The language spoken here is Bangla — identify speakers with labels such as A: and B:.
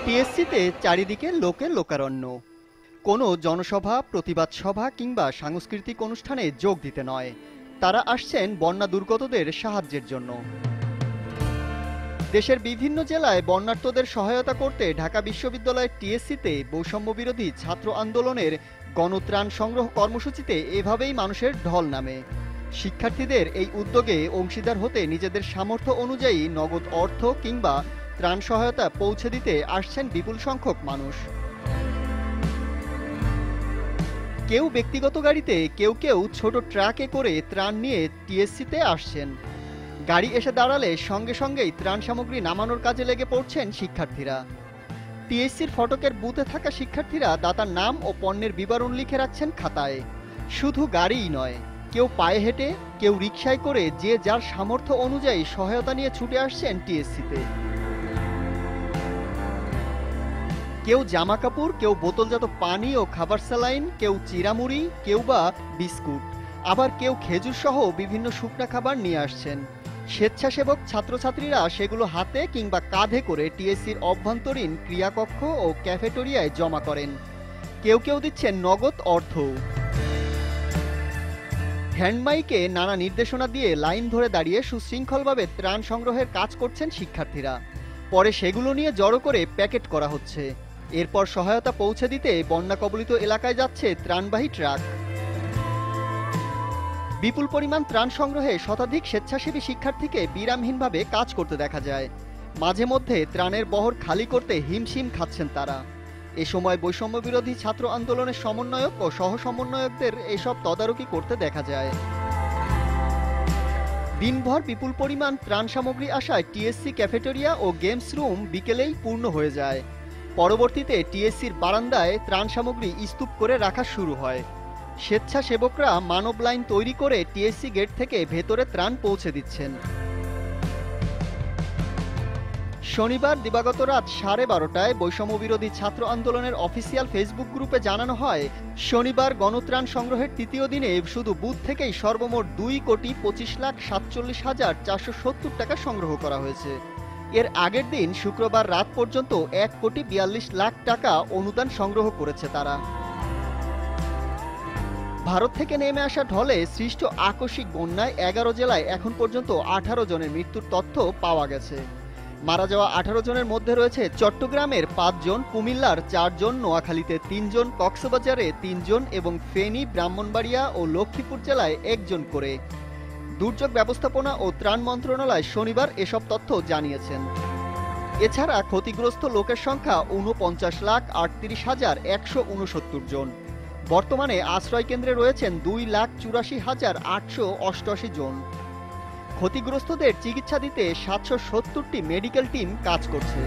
A: টিএসসিতে চারিদিকে লোকে লোকারণ্য। কোনো জনসভা, প্রতিবাদ সভা কিংবা সাংস্কৃতিক অনুষ্ঠানে যোগ দিতে নয়, তারা আসছেন বন্যা দুর্গতদের সাহায্যের জন্য। দেশের বিভিন্ন জেলায় বন্যার্তদের সহায়তা করতে ঢাকা বিশ্ববিদ্যালয়ের টিএসসিতে বৈষম্য বিরোধী ছাত্র আন্দোলনের গণত্রাণ সংগ্রহ কর্মসূচিতে এভাবেই মানুষের ঢল নামে। শিক্ষার্থীদের এই উদ্যোগে অংশীদার হতে নিজেদের সামর্থ্য অনুযায়ী নগদ অর্থ কিংবা ত্রাণ সহায়তা পৌঁছে দিতে আসছেন বিপুল সংখ্যক মানুষ। কেউ ব্যক্তিগত গাড়িতে, কেউ কেউ ছোট ট্রাকে করে ত্রাণ নিয়ে টিএসসিতে আসছেন। গাড়ি এসে দাঁড়ালে সঙ্গে সঙ্গেই ত্রাণ সামগ্রী নামানোর কাজে লেগে পড়ছেন শিক্ষার্থীরা। টিএসসির ফটকের বুথে থাকা শিক্ষার্থীরা দাতার নাম ও পণ্যের বিবরণ লিখে রাখছেন খাতায়। শুধু গাড়িই নয়, কেউ পায়ে হেঁটে, কেউ রিকশায় করে যে যার সামর্থ্য অনুযায়ী সহায়তা নিয়ে ছুটে আসছেন টিএসসিতে। কেউ জামা কাপড়, কেউ বোতলজাত পানি ও খাবার স্যালাইন, কেউ চিরামুড়ি, কেউ বা বিস্কুট, আবার কেউ খেজুর সহ বিভিন্ন শুকনা খাবার নিয়ে আসছেন। স্বেচ্ছাসেবক ছাত্রছাত্রীরা সেগুলো হাতে কিংবা কাঁধে করে টিএসসির অভ্যন্তরীণ ক্রিয়াকক্ষ ও ক্যাফেটেরিয়ায় জমা করেন। কেউ কেউ দিচ্ছেন নগদ অর্থ। হ্যান্ডমাইকে নানা নির্দেশনা দিয়ে লাইন ধরে দাঁড়িয়ে সুশৃঙ্খলভাবে ত্রাণ সংগ্রহের কাজ করছেন শিক্ষার্থীরা। পরে সেগুলো নিয়ে জড়ো করে প্যাকেট করা হচ্ছে। এরপর সহায়তা পৌঁছে দিতে বন্যা কবলিত এলাকায় যাচ্ছে ত্রাণবাহী ট্রাক। বিপুল পরিমাণ ত্রাণ সংগ্রহে শতাধিক স্বেচ্ছাসেবী শিক্ষার্থীকে বিরামহীনভাবে কাজ করতে দেখা যায়। মাঝে মধ্যে ত্রাণের বহর খালি করতে হিমশিম খাচ্ছেন তারা। এ সময় বৈষম্য বিরোধী ছাত্র আন্দোলনের সমন্বয়ক ও সহ সমন্বয়কদের এসব তদারকি করতে দেখা যায়। দিনভর বিপুল পরিমাণ ত্রাণ সামগ্রী আসায় টিএসসি ক্যাফেটেরিয়া ও গেমস রুম বিকেলেই পূর্ণ হয়ে যায়। পরবর্তীতে টিএসসির বারান্দায় ত্রাণ সামগ্রী স্তূপ করে রাখা শুরু হয়। স্বেচ্ছাসেবকরা মানব লাইন তৈরি করে টিএসসি গেট থেকে ভেতরে ত্রাণ পৌঁছে দিচ্ছেন। শনিবার দিবাগত রাত 12:30টায় বৈষম্য বিরোধী ছাত্র আন্দোলনের অফিসিয়াল ফেসবুক গ্রুপে জানানো হয়, শনিবার গণত্রাণ সংগ্রহের তৃতীয় দিনে শুধু বুথ থেকেই সর্বমোট 2,25,47,470 টাকা সংগ্রহ করা হয়েছে। এর আগের দিন শুক্রবার রাত পর্যন্ত 1,42,00,000 টাকা অনুদান সংগ্রহ করেছে তারা। ভারত থেকে নেমে আসা ঢলে সৃষ্ট আকস্মিক বন্যায় 11 জেলায় এখন পর্যন্ত 18 জনের মৃত্যুর তথ্য পাওয়া গেছে। মারা যাওয়া 18 জনের মধ্যে রয়েছে চট্টগ্রামের 5 জন, কুমিল্লার 4 জন, নোয়াখালীতে 3 জন, কক্সবাজারে 3 জন এবং ফেনী, ব্রাহ্মণবাড়িয়া ও লক্ষ্মীপুর জেলায় 1 জন করে। দুর্যোগ ব্যবস্থাপনা ও ত্রাণ মন্ত্রণালয় শনিবার এসব তথ্য জানিয়েছেন। এছাড়া ক্ষতিগ্রস্ত লোকের সংখ্যা 49,38,169 জন। বর্তমানে আশ্রয়কেন্দ্রে রয়েছেন 2,84,888 জন। ক্ষতিগ্রস্তদের চিকিৎসা দিতে 770টি মেডিকেল টিম কাজ করছে।